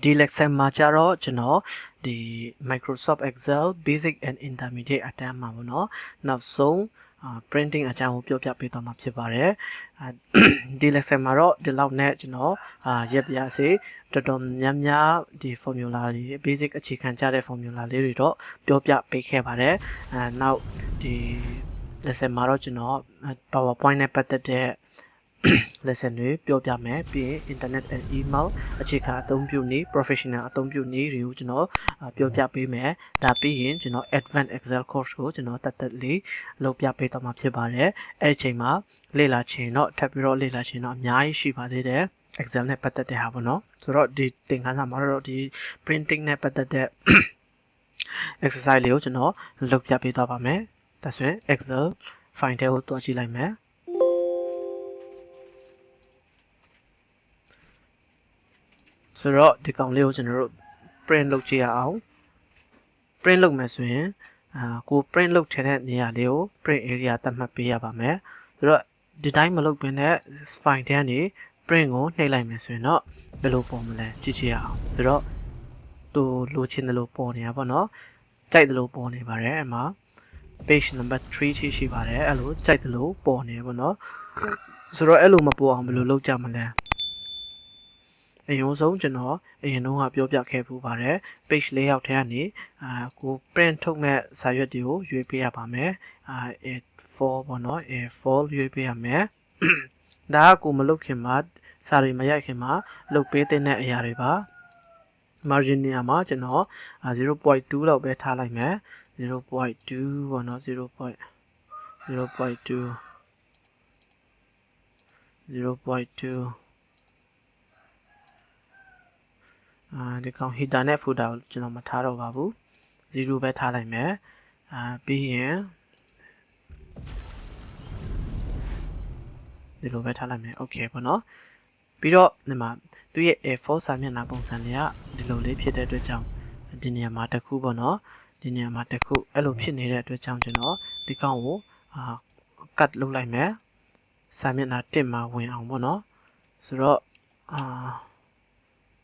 ဒီ lesson မှာကြတော့ကျွန်တော်ဒီ Microsoft Excel Basic and Intermediate အတန်းမှာပေါ့နော်နောက်ဆုံး printing အကြောင်းကိုပြောပြပေးသွားမှာဖြစ်ပါတယ်ဒီ lesson မှာတော့ဒီလောက်နဲ့ကျွန်တော်ရက်ပြစေတော်တော်များများဒီ formula တွေ basic အခြေခံကြတဲ့ formula လေးတွေတော့ပြောပြပေးခဲ့ပါတယ်နောက်ဒီ lesson မှာတော့ကျွန်တော် PowerPoint နဲ့ပတ်သက်တဲ့ lesson တွေပြောပြမယ်ပြီးရင် internet and email အခြေခံအသုံးပြုနည်း professional အသုံးပြုနည်းတွေကိုကျွန်တော်ပြောပြပေးမယ်ဒါပြီးရင်ကျွန်တော် advanced excel course ကိုကျွန်တော်တက်လေးလုပ်ပြပေးတော့မှာဖြစ်ပါတယ်အဲ့ဒီချိန်မှာလေ့လာခြင်းတော့ထပ်ပြီးတော့လေ့လာခြင်းတော့အများကြီးရှိပါသေးတယ် excel နဲ့ပတ်သက်တဲ့ဟာပေါ့နော်ဆိုတော့ဒီသင်ခန်းစာမှာတော့ဒီ printing နဲ့ပတ်သက်တဲ့ exercise လေးကိုကျွန်တော်လုပ်ပြပေးသွားပါမယ်ဒါဆိုရင် excel file တွေကိုတွားကြည့်လိုက်မယ်ဆိုတော့ဒီကောင်လေးကိုကျွန်တော်တို့ print လုပ်ကြည့်ရအောင် print လုပ်မယ်ဆိုရင်ကို print လုပ်ထည့်တဲ့နေရာလေးကို print area သတ်မှတ်ပေးရပါမယ်ဆိုတော့ဒီတိုင်းမလုပ်ဘဲနဲ့ file ထဲကနေ print ကိုနှိပ်လိုက်မယ်ဆိုရင်တော့ဘယ်လိုပေါ်မလဲကြည့်ကြရအောင်ဆိုတော့သူလိုချင်တယ်လို့ပေါ်နေတာပေါ့နော်ကြိုက်တယ်လို့ပေါ်နေပါတယ်အမှာ page number 3ထိရှိပါတယ်အဲ့လိုကြိုက်တယ်လို့ပေါ်နေပေါ့နော်ဆိုတော့အဲ့လိုမပေါ်အောင်ဘယ်လိုလုပ်ကြမလဲအရင်ဆုံးကျွန်တော်အရင်တော့ပြောပြခဲ့ပူပါတယ် page layout ထဲကနေကို print ထုတ်မဲ့စာရွက်တွေကိုရွေးပေးရပါမယ်A4 ပေါ့နော် A4 ရွေးပေးရမယ်ဒါကကိုမလုပ်ခင်မှာစာတွေမရိုက်ခင်မှာလုပ်ပေးတဲ့အရာတွေပါ margin နေရာမှာကျွန်တော် 0.2 လောက်ပဲထားလိုက်မယ် 0.2 ပေါ့နော် 0.2 ဒီကောင် header နဲ့ footer ကိုကျွန်တော်မထားတော့ပါဘူး0ပဲထားလိုက်မယ်ပြီးရင်ဒီလိုပဲထားလိုက်မယ် okay ပေါ့နော်ပြီးတော့ဒီမှာသူရဲ့ A4 စာမျက်နှာပုံစံတွေကဒီလိုလေးဖြစ်တဲ့အတွက်ကြောင့်ဒီနေရာမှာတစ်ခုပေါ့နော်ဒီနေရာမှာတစ်ခုအဲ့လိုဖြစ်နေတဲ့အတွက်ကြောင့်ကျွန်တော်ဒီကောင်ကိုcắt လုပ်လိုက်မယ်စာမျက်နှာ1မှာဝင်အောင်ပေါ့နော်ဆိုတော့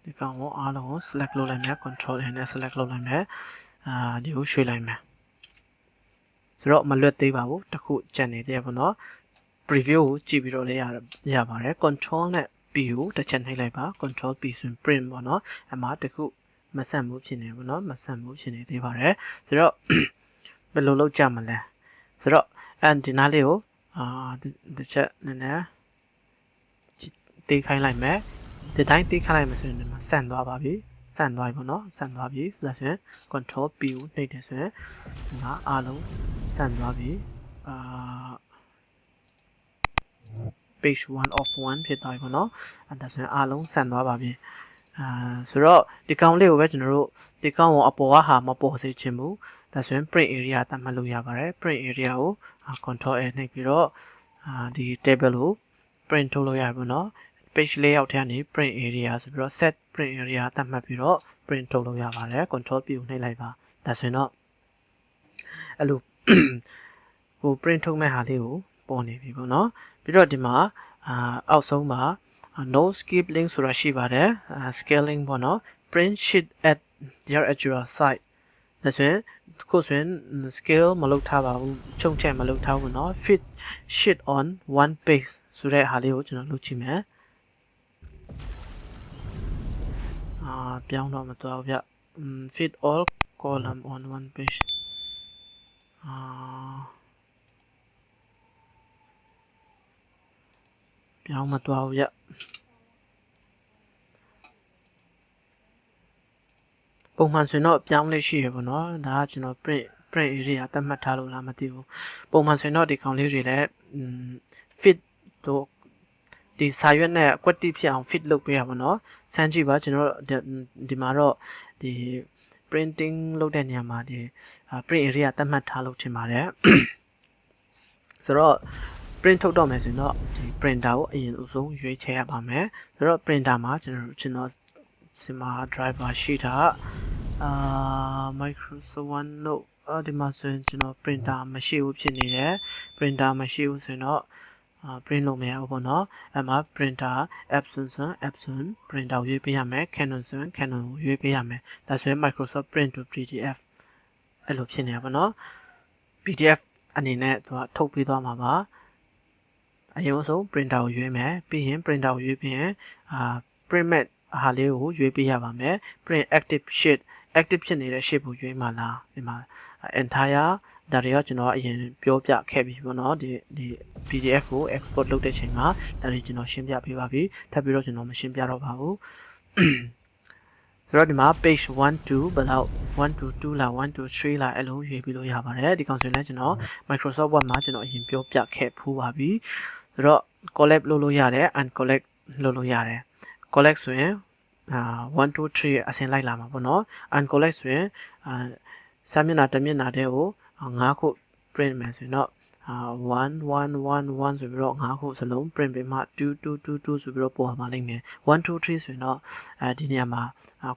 ဒီကောင်ကိုအားလုံးကို select လုပ်လိုက်မယ် control N နဲ့ select လုပ်လိုက်မယ်ဒီကိုရွှေ့လိုက်မယ်ဆိုတော့မလွတ်သေးပါဘူးတစ်ခုကျန်နေသေးရပါတော့ preview ကိုကြည့်ပြီးတော့လည်းရပါတယ် control နဲ့ P ကိုတစ်ချက်နှိပ်လိုက်ပါ control P ဆိုရင် print ပေါ့နော်အမှာတစ်ခုမဆက်မှုဖြစ်နေပေါ့နော်မဆက်မှုဖြစ်နေသေးပါတယ်ဆိုတော့ဘယ်လိုလုပ်ကြမလဲဆိုတော့ဒီနားလေးကိုတစ်ချက်နည်းနည်းတေးခိုင်းလိုက်မယ်ဒီတိုင်းတေးခိုင်းလိုက်မယ်ဆိုရင်ဒီမှာဆန့်သွားပါပြီဆန့်သွားပြီပေါ့နော်ဆန့်သွားပြီဆိုတော့ဆိုရင် control P ကိုနှိပ်တယ်ဆိုရင်ဒီမှာအားလုံးဆန့်သွားပြီpage 1 of 1ဖြစ်သွားပြီပေါ့နော်အဲ့ဒါဆိုရင်အားလုံးဆန့်သွားပါပြီဆိုတော့ဒီကောင်လေးကိုပဲကျွန်တော်တို့ဒီကောင်ကိုအပေါ်ကဟာမပေါ်စေချင်ဘူးဒါဆိုရင် print area သတ်မှတ်လို့ရပါတယ် print area ကို control A နှိပ်ပြီးတော့ဒီ table ကို print ထုတ်လို့ရပြီပေါ့နော် page layout ထဲကနေ print area ဆိုပြီးတော့ set print area သတ်မှတ်ပြီးတော့ print ထုတ်လို့ရပါတယ် control P ကိုနှိပ်လိုက်ပါဒါဆိုရင်တော့အဲ့လိုဟို print ထုတ်မဲ့ဟာလေးကိုပေါ်နေပြီပေါ့နော်ပြီးတော့ဒီမှာအောက်ဆုံးမှာ no scaling ဆိုတာရှိပါတယ် scaling ပေါ့နော် print sheet at your actual site ဒါဆိုရင်ခုဆိုရင် scale မလုပ်ထားပါဘူးချုံချက်မလုပ်ထားဘူးเนาะ fit sheet on one page ဆိုတဲ့ဟာလေးကိုကျွန်တော်လုပ်ကြည့်မယ်ပြောင်းတော့မသွားဘူးဗျ fit all column on one page ပြောင်းမသွားဘူးဗျပုံမှန်ဆိုရင်တော့ပြောင်းလေးရှိရပါတော့ဒါကကျွန်တော် print area သတ်မှတ်ထားလို့လားမသိဘူးပုံမှန်ဆိုရင်တော့ဒီကောင်လေးတွေလည်း fit တို့ဒီစာရွက်နဲ့အကွက်တိဖြစ်အောင် fit လုပ်ပေးရပါတော့စမ်းကြည့်ပါကျွန်တော်ဒီမှာတော့ဒီ printing လုပ်တဲ့နေရာမှာဒီ print area သတ်မှတ်ထားလို့ထင်ပါတယ်ဆိုတော့ print ထုတ်တော့မယ်ဆိုရင်တော့ဒီ printer ကိုအရင်အဆုံးရွေးချယ်ရပါမယ်ဆိုတော့ printer မှာကျွန်တော်စီမာ driver ရှိတာMicrosoft One တို့ဒီမှာဆိုရင်ကျွန်တော် printer မရှိဘူးဖြစ်နေတယ် printer မရှိဘူးဆိုရင်တော့ print လုပ်မယ်ပေါ့နော်အဲ့မှာ printer Epson ဆို Epson printer ကိုရွေးပေးရမယ် Canon ဆို Canon ကိုရွေးပေးရမယ်ဒါဆိုရင် Microsoft Print to PDF အဲ့လိုဖြစ်နေတာပေါ့နော် PDF အနေနဲ့သူကထုတ်ပေးသွားမှာပါအရင်ဆုံး printer ကိုရွေးမယ်ပြီးရင် printer ကိုရွေးပြီးရင်print mat ဟာလေးကိုရွေးပေးရပါမယ် print active sheet active ဖြစ်နေတဲ့ sheet ကိုရွေးမှာလားဒီမှာ entire ဒါတွေကကျွန်တော်အရင်ပြောပြခဲ့ပြီပေါ့နော်ဒီ PDF ကို export လုပ်တဲ့ချိန်မှာဒါတွေကျွန်တော်ရှင်းပြပေးပါပြီထပ်ပြီးတော့ကျွန်တော်မရှင်းပြတော့ပါဘူးဆိုတော့ဒီမှာ page 1 2ဘယ်လောက်1 to 2လား1 to 3လားအဲ့လိုရွေးပြီးလို့ရပါတယ်ဒီကောင်ဆိုရင်လည်းကျွန်တော် Microsoft Word မှာကျွန်တော်အရင်ပြောပြခဲ့ဖူးပါပြီဆိုတော့ collect လုပ်လို့ရတယ် uncollect လုပ်လို့ရတယ် collect ဆိုရင်1 2 3အဆင့်လိုက်လာမှာပေါ့နော် uncollect ဆိုရင်စာမျက်နှာတစ်မျက်နှာတည်းကို9ခု print မယ်ဆိုရင်တော့1 1 1 1ဆိုပြီးတော့9ခုစလုံး print ပေးမှ2 2 2 2ဆိုပြီးတော့ပေါ်မှာလိမ့်မယ်1 2 3ဆိုရင်တော့ဒီနေရာမှာ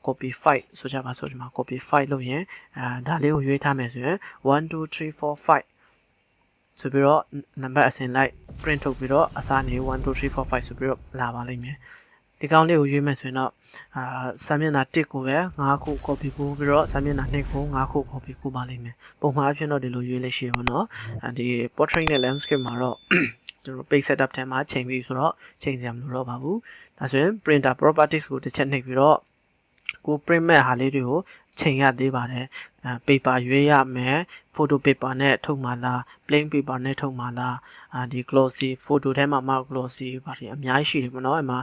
copy 5ဆိုကြပါစို့ဒီမှာ copy 5လုပ်ရင်ဒါလေးကိုရွေးထားမယ်ဆိုရင်1 2 3 4 5ဆိုပြီးတော့နံပါတ်အဆင့်လိုက် print ထုတ်ပြီးတော့အစားနေ1 2 3 4 5ဆိုပြီးတော့လာပါလိမ့်မယ်ဒီကောင်လေးကိုရွေးမယ်ဆိုရင်တော့စာမျက်နှာ1ကိုပဲ9ခု copy ပို့ပြီးတော့စာမျက်နှာ2ကို9ခု copy ပို့ပါလိမ့်မယ်ပုံမှန်အဖြစ်တော့ဒီလိုရွေးလေးရှိပါတော့ဒီ portrait နဲ့ landscape မှာတော့ကျွန်တော် page setup ထဲမှာချိန်ပြီးဆိုတော့ချိန်စရာမလိုတော့ပါဘူးဒါဆိုရင် printer properties ကိုတစ်ချက်နှိပ်ပြီးတော့ကို print မဲ့ဟာလေးတွေကိုချိန်ရသေးပါတယ်paper ရွေးရမယ် photo paper နဲ့ထုတ်မှာလား plain paper နဲ့ထုတ်မှာလားဒီ glossy photo ထဲမှာမှ glossy ပါတယ်အများကြီးရှိတယ်ပေါ့နော်အဲ့မှာ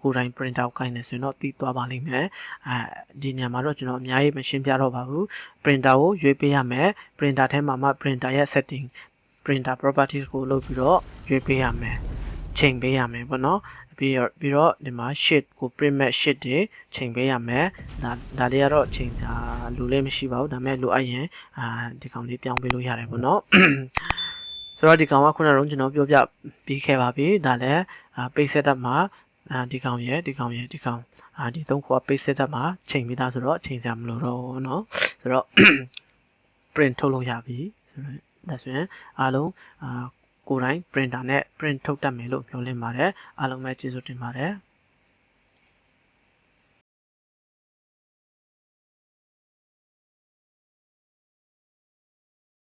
ကိုယ်တိုင် printer ကိုကိုင်နေဆိုရင်တော့တည်သွားပါလိမ့်မယ်ဒီနေရာမှာတော့ကျွန်တော်အများကြီးမရှင်းပြတော့ပါဘူး printer ကိုရွေးပေးရမယ် printer ထဲမှာမှ printer ရဲ့ setting printer properties ကိုလုပ်ပြီးတော့ရွေးပေးရမယ်ချိန်ပေးရမယ်ပေါ့နော်ပြီးတော့ဒီမှာ sheet ကို print မဲ့ sheet တွေချိန်ပေးရမယ်ဒါလေးကတော့ချိန်လူလေးမရှိပါဘူးဒါပေမဲ့လိုအပ်ရင်ဒီကောင်လေးပြောင်းပေးလို့ရတယ်ပေါ့နော်ဆိုတော့ဒီကောင်ကခုနကကျွန်တော်ပြောပြပြီးခဲ့ပါပြီဒါလည်း page setup မှာဒီကောင်ရယ်ဒီကောင်ဒီသုံးခုက page setup မှာချိန်ပြီးသားဆိုတော့ချိန်စရာမလိုတော့ဘူးเนาะဆိုတော့ print ထုတ်လို့ရပြီဆိုတော့ဒါဆိုရင်အားလုံးကိုယ်တိုင် printer နဲ့ print ထုတ်တတ်မယ်လို့ပြောလင်းပါတယ်အားလုံးပဲကျေးဇူးတင်ပါတယ်